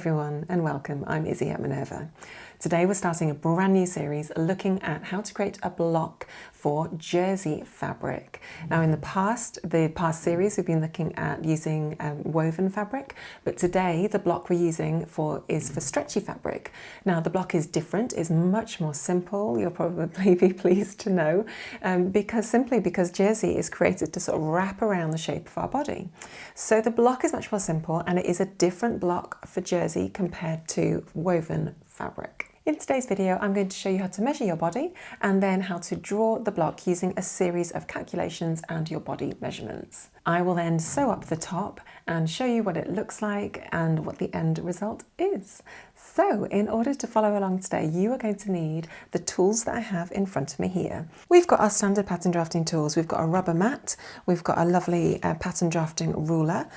everyone and welcome. I'm Izzy at Minerva. Today we're starting a brand new series looking at how to create a block for jersey fabric. Now in the past series we've been looking at using woven fabric, but today the block we're using is for stretchy fabric. Now the block is different, is much more simple, you'll probably be pleased to know, because jersey is created to sort of wrap around the shape of our body. So the block is much more simple and it is a different block for jersey compared to woven fabric. In today's video, I'm going to show you how to measure your body and then how to draw the block using a series of calculations and your body measurements. I will then sew up the top and show you what it looks like and what the end result is. So in order to follow along today, you are going to need the tools that I have in front of me here. We've got our standard pattern drafting tools. We've got a rubber mat, we've got a lovely pattern drafting ruler,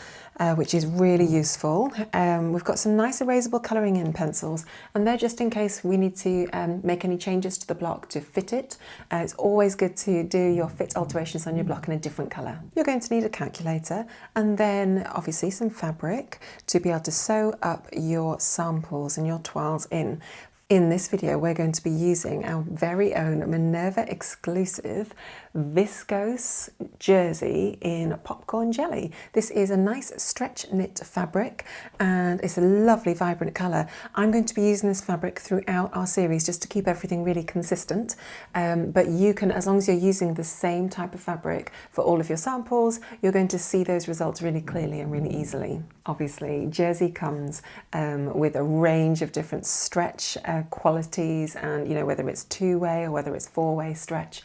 which is really useful. We've got some nice erasable colouring in pencils, and they're just in case we need to make any changes to the block to fit it. It's always good to do your fit alterations on your block in a different colour. You're going to need a calculator and then obviously some fabric to be able to sew up your samples and your toiles in. In this video, we're going to be using our very own Minerva exclusive viscose jersey in popcorn jelly. This is a nice stretch knit fabric and it's a lovely vibrant colour. I'm going to be using this fabric throughout our series just to keep everything really consistent, but you can, as long as you're using the same type of fabric for all of your samples, you're going to see those results really clearly and really easily. Obviously, jersey comes with a range of different stretch qualities, and whether it's two-way or whether it's four-way stretch.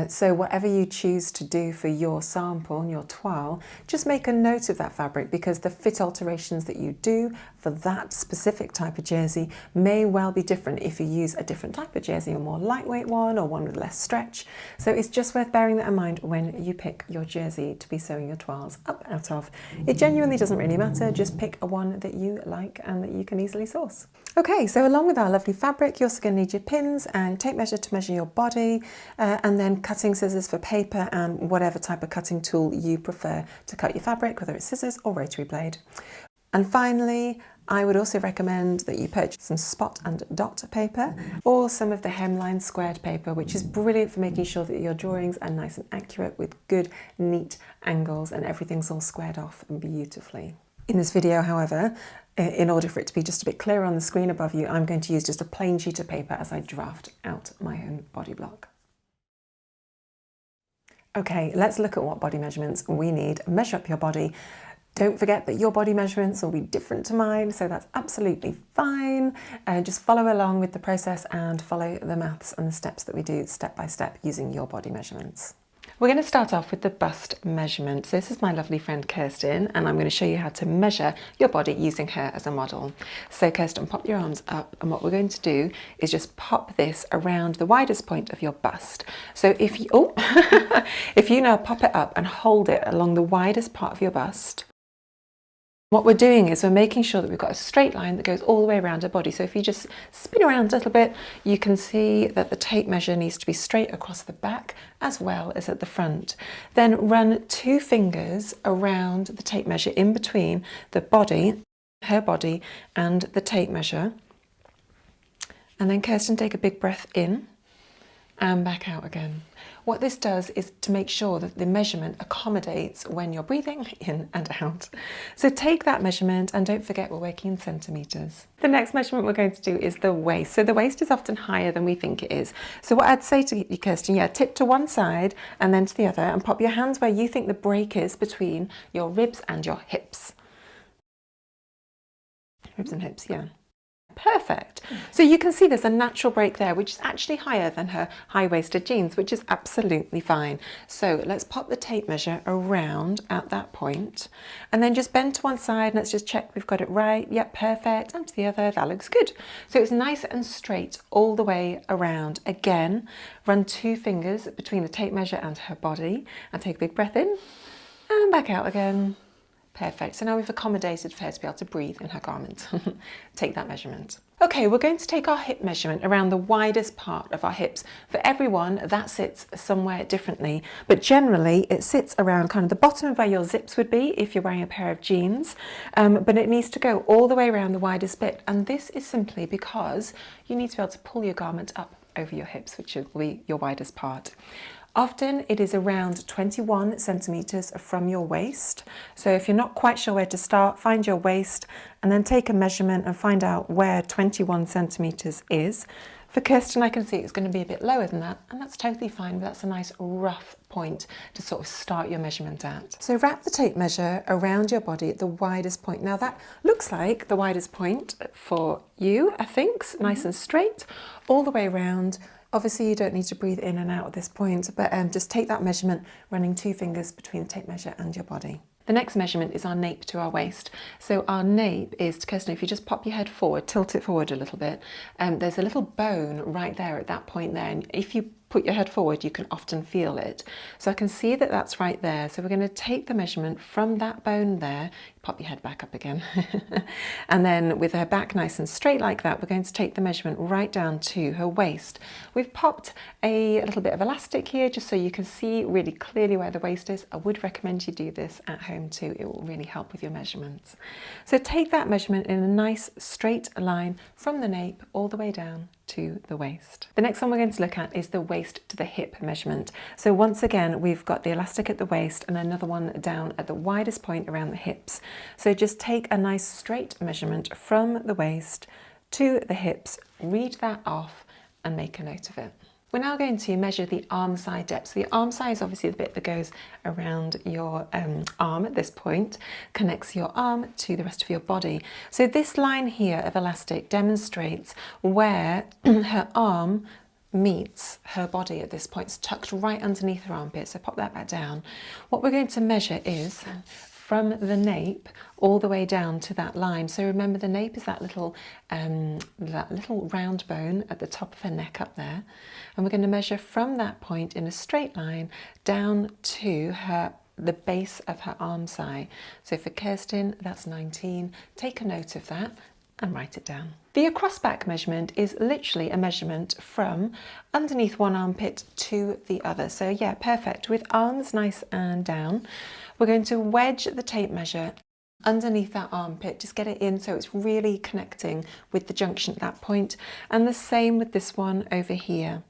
So whatever you choose to do for your sample and your toile, just make a note of that fabric, because the fit alterations that you do for that specific type of jersey may well be different if you use a different type of jersey, a more lightweight one or one with less stretch. So it's just worth bearing that in mind when you pick your jersey to be sewing your toiles up out of. It genuinely doesn't really matter, just pick a one that you like and that you can easily source. Okay, so along with our lovely fabric, you're also going to need your pins and tape measure to measure your body, and then cutting scissors for paper and whatever type of cutting tool you prefer to cut your fabric, whether it's scissors or rotary blade. And finally, I would also recommend that you purchase some spot and dot paper or some of the hemline squared paper, which is brilliant for making sure that your drawings are nice and accurate with good, neat angles and everything's all squared off beautifully. In this video, however, in order for it to be just a bit clearer on the screen above you, I'm going to use just a plain sheet of paper as I draft out my own body block. Okay, let's look at what body measurements we need. Measure up your body. Don't forget that your body measurements will be different to mine, so that's absolutely fine. Just follow along with the process and follow the maths and the steps that we do step by step using your body measurements. We're going to start off with the bust measurement. So this is my lovely friend Kirsten, and I'm going to show you how to measure your body using her as a model. So Kirsten, pop your arms up, and what we're going to do is just pop this around the widest point of your bust. So if you, if you now pop it up and hold it along the widest part of your bust, what we're doing is we're making sure that we've got a straight line that goes all the way around her body. So if you just spin around a little bit, you can see that the tape measure needs to be straight across the back as well as at the front. Then run 2 fingers around the tape measure in between the body, her body, and the tape measure. And then Kirsten, take a big breath in and back out again. What this does is to make sure that the measurement accommodates when you're breathing in and out. So take that measurement, and don't forget we're working in centimetres. The next measurement we're going to do is the waist. So the waist is often higher than we think it is. So what I'd say to you, Kirsten, tip to one side and then to the other, and pop your hands where you think the break is between your ribs and your hips. Ribs and hips, yeah. Perfect. So you can see there's a natural break there, which is actually higher than her high-waisted jeans, which is absolutely fine. So let's pop the tape measure around at that point, and then just bend to one side. Let's just check we've got it right. Yep, perfect. And to the other, that looks good. So it's nice and straight all the way around. Again, run 2 fingers between the tape measure and her body, and take a big breath in and back out again. Perfect. So now we've accommodated for her to be able to breathe in her garment. Take that measurement. Okay, we're going to take our hip measurement around the widest part of our hips. For everyone, that sits somewhere differently, but generally it sits around kind of the bottom of where your zips would be if you're wearing a pair of jeans, but it needs to go all the way around the widest bit. And this is simply because you need to be able to pull your garment up over your hips, which will be your widest part. Often it is around 21 centimetres from your waist. So if you're not quite sure where to start, find your waist and then take a measurement and find out where 21 centimetres is. For Kirsten, I can see it's going to be a bit lower than that, and that's totally fine, but that's a nice rough point to sort of start your measurement at. So wrap the tape measure around your body at the widest point. Now that looks like the widest point for you, I think, nice and straight, all the way around. Obviously you don't need to breathe in and out at this point, but just take that measurement running 2 fingers between the tape measure and your body. The next measurement is our nape to our waist. So our nape is, Kirsten, if you just pop your head forward, tilt it forward a little bit, there's a little bone right there at that point there, and if you put your head forward, you can often feel it. So I can see that that's right there. So we're going to take the measurement from that bone there, pop your head back up again, and then with her back nice and straight like that, we're going to take the measurement right down to her waist. We've popped a little bit of elastic here just so you can see really clearly where the waist is. I would recommend you do this at home too. It will really help with your measurements. So take that measurement in a nice straight line from the nape all the way down to the waist. The next one we're going to look at is the waist to the hip measurement. So once again, we've got the elastic at the waist and another one down at the widest point around the hips. So just take a nice straight measurement from the waist to the hips, read that off and make a note of it. We're now going to measure the arm side depth. So the arm side is obviously the bit that goes around your arm at this point, connects your arm to the rest of your body. So this line here of elastic demonstrates where her arm meets her body at this point. It's tucked right underneath her armpit, so pop that back down. What we're going to measure is from the nape all the way down to that line. So remember, the nape is that little round bone at the top of her neck up there, and we're going to measure from that point in a straight line down to the base of her arm side. So for Kirsten, that's 19. Take a note of that and write it down. The across back measurement is literally a measurement from underneath one armpit to the other. So yeah, perfect. With arms nice and down, we're going to wedge the tape measure underneath that armpit, just get it in so it's really connecting with the junction at that point. And the same with this one over here.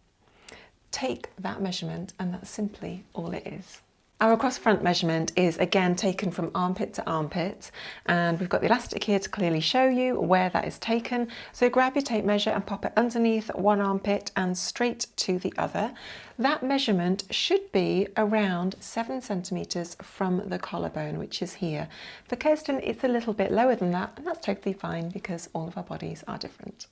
Take that measurement and that's simply all it is. Our across front measurement is again taken from armpit to armpit, and we've got the elastic here to clearly show you where that is taken. So grab your tape measure and pop it underneath one armpit and straight to the other. That measurement should be around 7 centimetres from the collarbone, which is here. For Kirsten, it's a little bit lower than that, and that's totally fine because all of our bodies are different.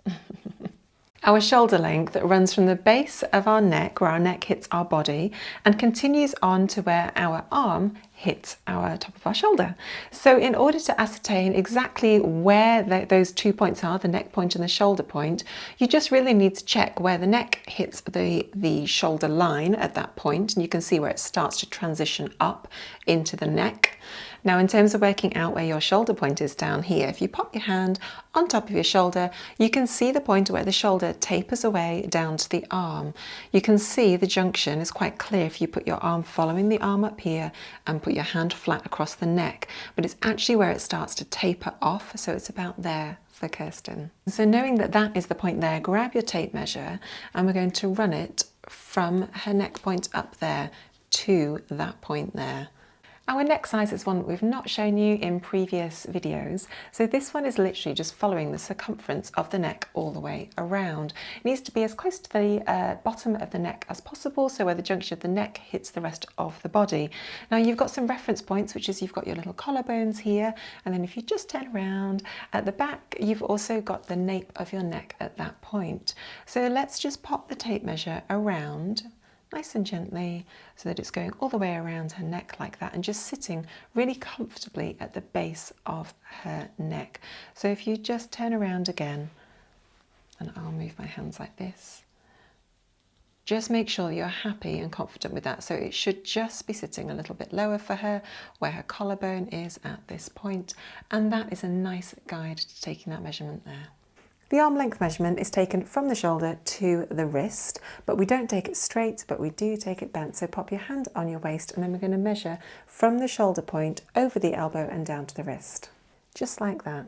Our shoulder length runs from the base of our neck, where our neck hits our body, and continues on to where our arm hits our top of our shoulder. So in order to ascertain exactly where those 2 points are, the neck point and the shoulder point, you just really need to check where the neck hits the shoulder line at that point, and you can see where it starts to transition up into the neck. Now, in terms of working out where your shoulder point is down here, if you pop your hand on top of your shoulder, you can see the point where the shoulder tapers away down to the arm. You can see the junction is quite clear if you put your arm following the arm up here and put your hand flat across the neck, but it's actually where it starts to taper off, so it's about there for Kirsten. So knowing that that is the point there, grab your tape measure and we're going to run it from her neck point up there to that point there. Our neck size is one that we've not shown you in previous videos. So this one is literally just following the circumference of the neck all the way around. It needs to be as close to the bottom of the neck as possible, so where the junction of the neck hits the rest of the body. Now you've got some reference points, which is you've got your little collarbones here, and then if you just turn around at the back, you've also got the nape of your neck at that point. So let's just pop the tape measure around nice and gently so that it's going all the way around her neck like that and just sitting really comfortably at the base of her neck. So if you just turn around again, and I'll move my hands like this, Just make sure you're happy and confident with that. So it should just be sitting a little bit lower for her, where her collarbone is at this point, and that is a nice guide to taking that measurement there. The arm length measurement is taken from the shoulder to the wrist, but we don't take it straight, but we do take it bent. So pop your hand on your waist, and then we're going to measure from the shoulder point over the elbow and down to the wrist, just like that.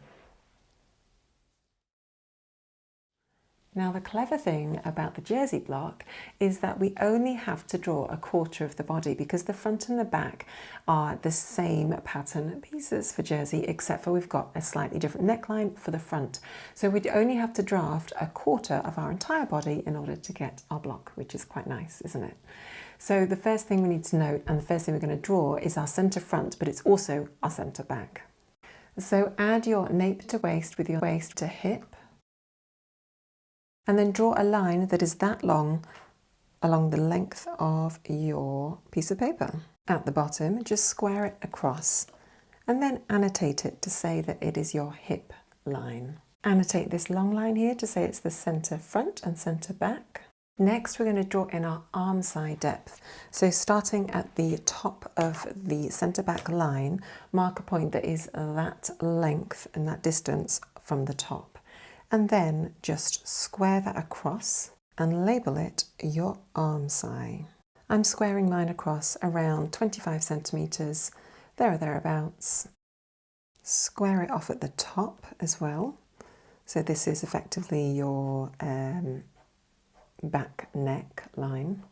Now the clever thing about the jersey block is that we only have to draw a quarter of the body, because the front and the back are the same pattern pieces for jersey, except for we've got a slightly different neckline for the front. So we'd only have to draft a quarter of our entire body in order to get our block, which is quite nice, isn't it? So the first thing we need to note, and the first thing we're going to draw, is our centre front, but it's also our centre back. So add your nape to waist with your waist to hip, and then draw a line that is that long along the length of your piece of paper. At the bottom, just square it across and then annotate it to say that it is your hip line. Annotate this long line here to say it's the centre front and centre back. Next, we're going to draw in our arm side depth. So starting at the top of the centre back line, mark a point that is that length and that distance from the top. And then just square that across and label it your arm side. I'm squaring mine across around 25 centimetres, there or thereabouts. Square it off at the top as well. So this is effectively your back neck line.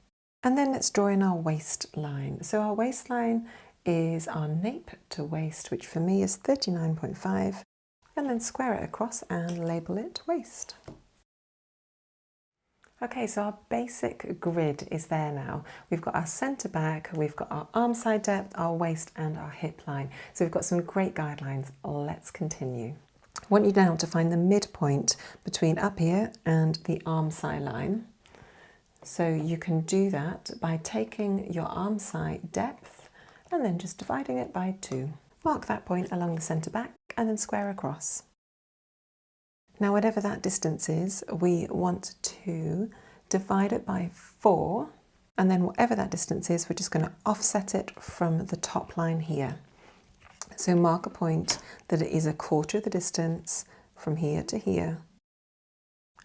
And then let's draw in our waistline. So our waistline is our nape to waist, which for me is 39.5. And then square it across and label it waist. Okay, so our basic grid is there now. We've got our centre back, we've got our arm side depth, our waist and our hip line. So we've got some great guidelines. Let's continue. I want you now to find the midpoint between up here and the arm side line. So you can do that by taking your arm side depth and then just dividing it by 2. Mark that point along the centre back and then square across. Now whatever that distance is, we want to divide it by 4, and then whatever that distance is, we're just going to offset it from the top line here. So mark a point that it is a quarter of the distance from here to here,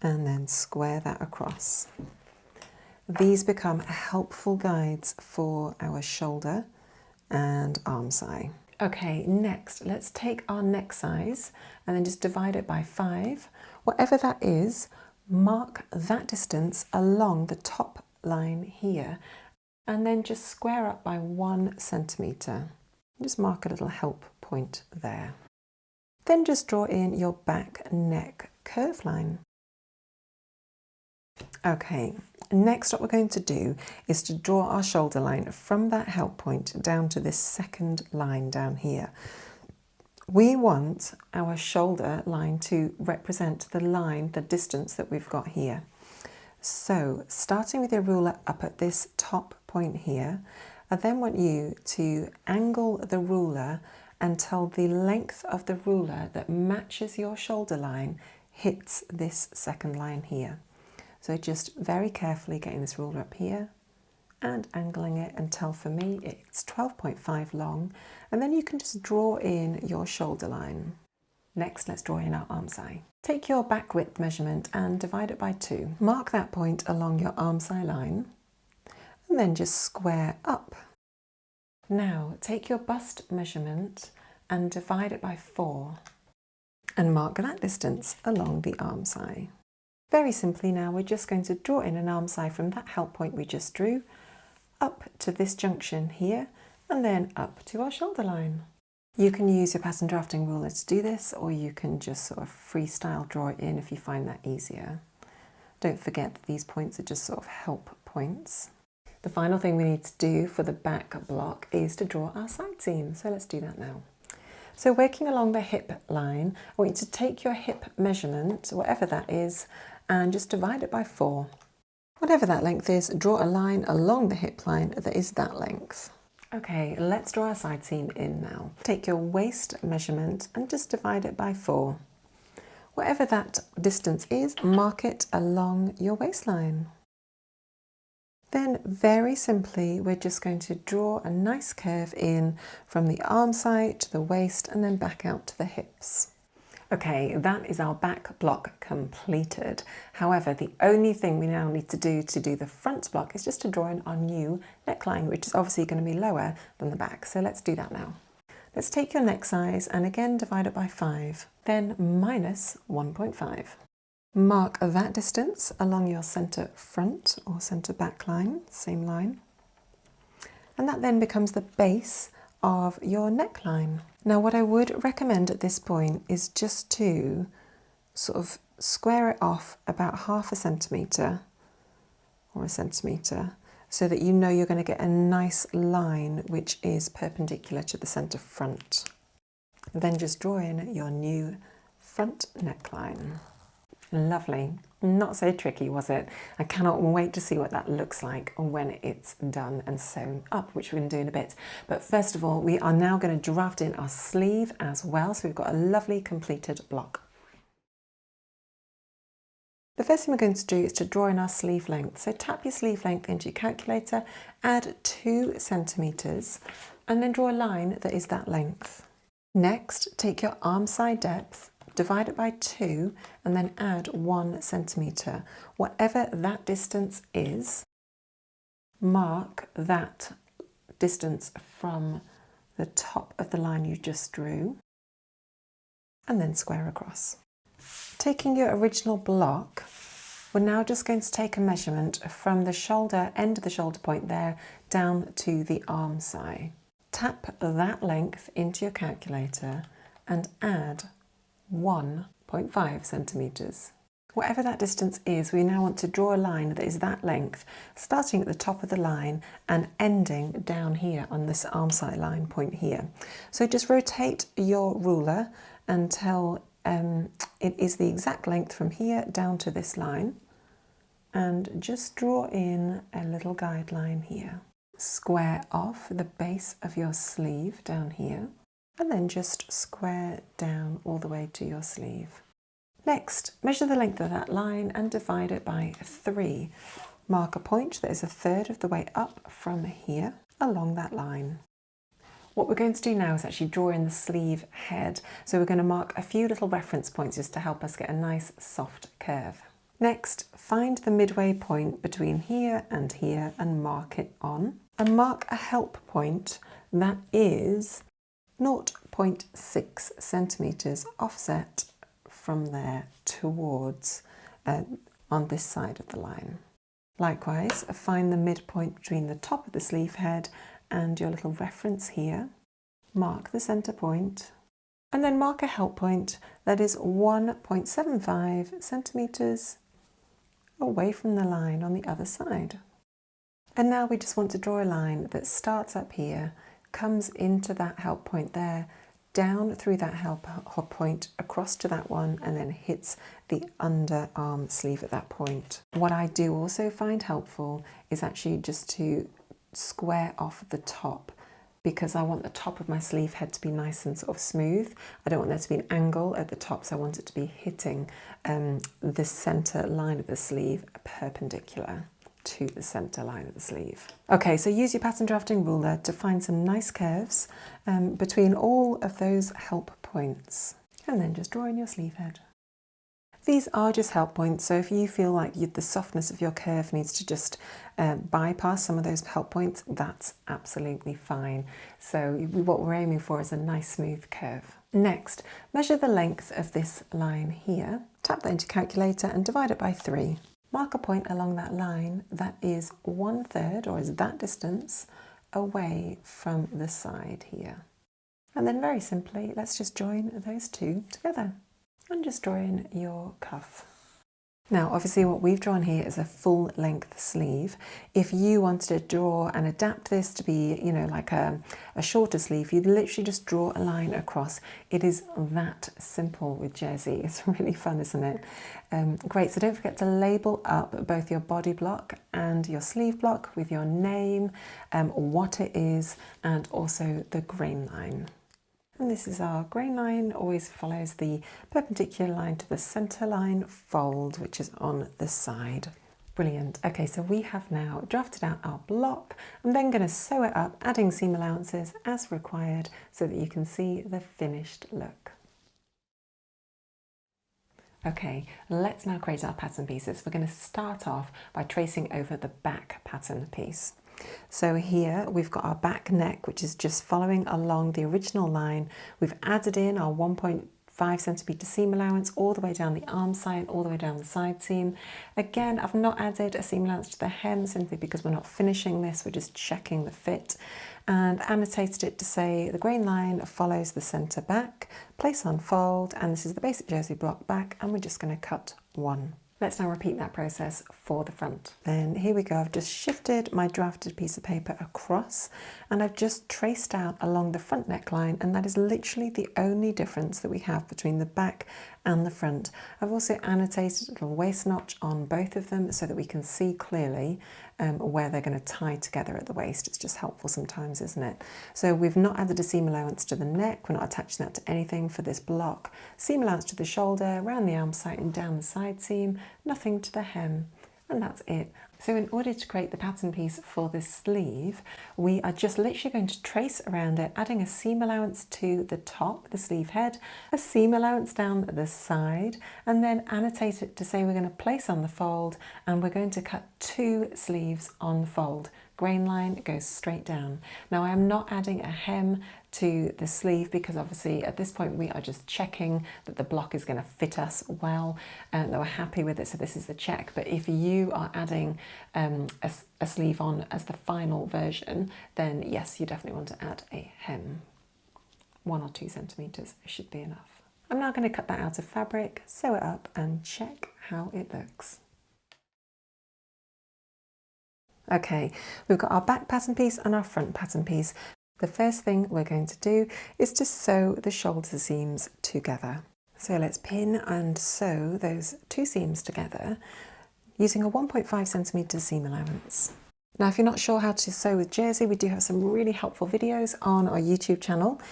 and then square that across. These become helpful guides for our shoulder and arm side. Okay, next, let's take our neck size and then just divide it by 5. Whatever that is, mark that distance along the top line here and then just square up by 1 centimetre. Just mark a little help point there. Then just draw in your back neck curve line. Okay, next what we're going to do is to draw our shoulder line from that help point down to this second line down here. We want our shoulder line to represent the line, the distance that we've got here. So starting with your ruler up at this top point here, I then want you to angle the ruler until the length of the ruler that matches your shoulder line hits this second line here. So just very carefully getting this ruler up here and angling it until, for me, it's 12.5 long. And then you can just draw in your shoulder line. Next, let's draw in our arm side. Take your back width measurement and divide it by 2. Mark that point along your arm side line and then just square up. Now, take your bust measurement and divide it by 4 and mark that distance along the arm side. Very simply now, we're just going to draw in an arm side from that help point we just drew up to this junction here and then up to our shoulder line. You can use your pattern drafting ruler to do this, or you can just sort of freestyle draw it in if you find that easier. Don't forget that these points are just sort of help points. The final thing we need to do for the back block is to draw our side seam. So let's do that now. So working along the hip line, I want you to take your hip measurement, whatever that is, and just divide it by 4. Whatever that length is, draw a line along the hip line that is that length. Okay, let's draw our side seam in now. Take your waist measurement and just divide it by 4. Whatever that distance is, mark it along your waistline. Then very simply, we're just going to draw a nice curve in from the arm side to the waist and then back out to the hips. Okay, that is our back block completed. However, the only thing we now need to do the front block is just to draw in our new neckline, which is obviously going to be lower than the back. So let's do that now. Let's take your neck size and again divide it by 5, then minus 1.5. Mark that distance along your centre front or centre back line, same line. And that then becomes the base of your neckline. Now what I would recommend at this point is just to sort of square it off about 1/2 centimetre or 1 centimetre so that you know you're going to get a nice line which is perpendicular to the centre front. Then just draw in your new front neckline. Lovely. Not so tricky, was it? I cannot wait to see what that looks like when it's done and sewn up, which we're going to do in a bit. But first of all, we are now going to draft in our sleeve as well. So we've got a lovely completed block. The first thing we're going to do is to draw in our sleeve length. So tap your sleeve length into your calculator, add 2 centimetres, and then draw a line that is that length. Next, take your arm side depth, divide it by 2 and then add 1 centimetre. Whatever that distance is, mark that distance from the top of the line you just drew and then square across. Taking your original block, we're now just going to take a measurement from the shoulder, end of the shoulder point there, down to the arm side. Tap that length into your calculator and add 1.5 centimetres. Whatever that distance is, we now want to draw a line that is that length, starting at the top of the line and ending down here on this arm side line point here. So just rotate your ruler until it is the exact length from here down to this line, and just draw in a little guideline here. Square off the base of your sleeve down here, and then just square down all the way to your sleeve. Next, measure the length of that line and divide it by 3. Mark a point that is 1/3 of the way up from here along that line. What we're going to do now is actually draw in the sleeve head. So we're going to mark a few little reference points just to help us get a nice soft curve. Next, find the midway point between here and mark it on. And mark a help point that is 0.6 centimetres offset from there towards on this side of the line. Likewise, find the midpoint between the top of the sleeve head and your little reference here. Mark the centre point and then mark a help point that is 1.75 centimetres away from the line on the other side. And now we just want to draw a line that starts up here, comes into that help point there, down through that help point, across to that one, and then hits the underarm sleeve at that point. What I do also find helpful is actually just to square off the top, because I want the top of my sleeve head to be nice and sort of smooth. I don't want there to be an angle at the top, so I want it to be hitting the centre line of the sleeve perpendicular to the centre line of the sleeve. Okay, so use your pattern drafting ruler to find some nice curves between all of those help points, and then just draw in your sleeve head. These are just help points, so if you feel like the softness of your curve needs to just bypass some of those help points, that's absolutely fine. So what we're aiming for is a nice smooth curve. Next, measure the length of this line here. Tap that into your calculator and divide it by 3. Mark a point along that line that is 1/3, or is that distance, away from the side here. And then very simply, let's just join those two together and just draw in your cuff. Now, obviously what we've drawn here is a full length sleeve. If you wanted to draw and adapt this to be, you know, like a shorter sleeve, you'd literally just draw a line across. It is that simple with jersey. It's really fun, isn't it? Great, so don't forget to label up both your body block and your sleeve block with your name, what it is, and also the grain line. And this is our grain line, always follows the perpendicular line to the centre line fold, which is on the side. Brilliant. Okay, so we have now drafted out our block. I'm then going to sew it up, adding seam allowances as required so that you can see the finished look. Okay, let's now create our pattern pieces. We're going to start off by tracing over the back pattern piece. So here we've got our back neck, which is just following along the original line. We've added in our 1.5 centimetre seam allowance all the way down the arm side, all the way down the side seam. Again, I've not added a seam allowance to the hem simply because we're not finishing this, we're just checking the fit, and annotated it to say the grain line follows the centre back, place on fold, and this is the basic jersey block back, and we're just going to cut one. Let's now repeat that process for the front. Then here we go, I've just shifted my drafted piece of paper across and I've just traced out along the front neckline, and that is literally the only difference that we have between the back and the front. I've also annotated a little waist notch on both of them so that we can see clearly where they're going to tie together at the waist. It's just helpful sometimes, isn't it? So we've not added a seam allowance to the neck, we're not attaching that to anything for this block. Seam allowance to the shoulder, around the arm side and down the side seam, nothing to the hem, and that's it. So in order to create the pattern piece for this sleeve, we are just literally going to trace around it, adding a seam allowance to the top, the sleeve head, a seam allowance down the side, and then annotate it to say we're going to place on the fold, and we're going to cut 2 sleeves on the fold. Grain line goes straight down. Now I am not adding a hem to the sleeve because obviously at this point we are just checking that the block is going to fit us well and that we're happy with it, so this is the check. But if you are adding a sleeve on as the final version, then yes, you definitely want to add a hem. 1 or 2 centimetres should be enough. I'm now going to cut that out of fabric, sew it up and check how it looks. Okay, we've got our back pattern piece and our front pattern piece. The first thing we're going to do is to sew the shoulder seams together. So let's pin and sew those 2 seams together using a 1.5 centimetre seam allowance. Now, if you're not sure how to sew with jersey, we do have some really helpful videos on our YouTube channel,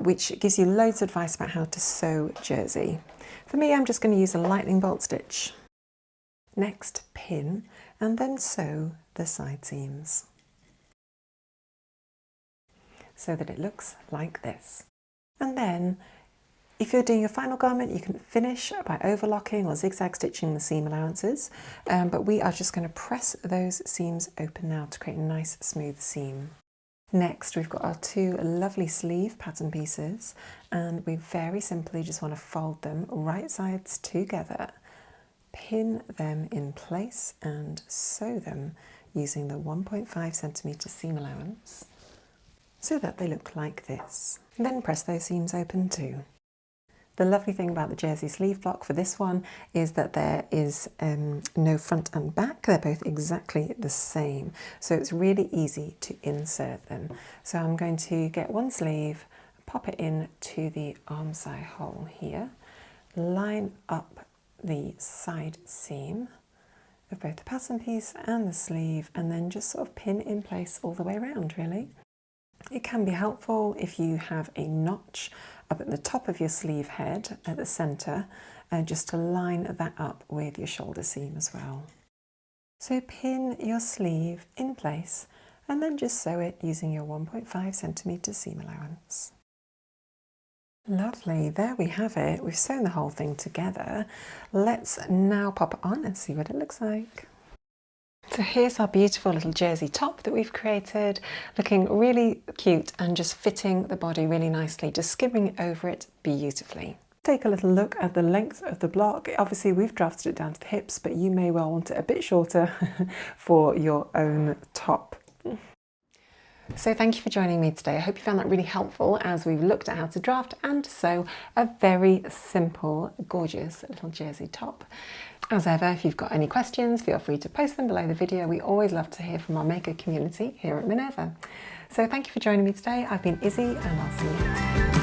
which gives you loads of advice about how to sew jersey. For me, I'm just going to use a lightning bolt stitch. Next, pin and then sew the side seams so that it looks like this. And then if you're doing your final garment, you can finish by overlocking or zigzag stitching the seam allowances, but we are just going to press those seams open now to create a nice smooth seam. Next, we've got our 2 lovely sleeve pattern pieces, and we very simply just want to fold them right sides together, pin them in place and sew them using the 1.5 centimetre seam allowance so that they look like this. And then press those seams open too. The lovely thing about the jersey sleeve block for this one is that there is no front and back. They're both exactly the same, so it's really easy to insert them. So I'm going to get one sleeve, pop it in to the arm side hole here, line up the side seam of both the pattern piece and the sleeve, and then just sort of pin in place all the way around, really. It can be helpful if you have a notch up at the top of your sleeve head at the centre, just to line that up with your shoulder seam as well. So pin your sleeve in place and then just sew it using your 1.5 centimetre seam allowance. Lovely, there we have it. We've sewn the whole thing together. Let's now pop it on and see what it looks like. So here's our beautiful little jersey top that we've created, looking really cute and just fitting the body really nicely, just skimming over it beautifully. Take a little look at the length of the block. Obviously we've drafted it down to the hips, but you may well want it a bit shorter for your own top. So thank you for joining me today. I hope you found that really helpful as we've looked at how to draft and sew a very simple, gorgeous little jersey top. As ever, if you've got any questions, feel free to post them below the video. We always love to hear from our maker community here at Minerva. So thank you for joining me today. I've been Izzy and I'll see you next time.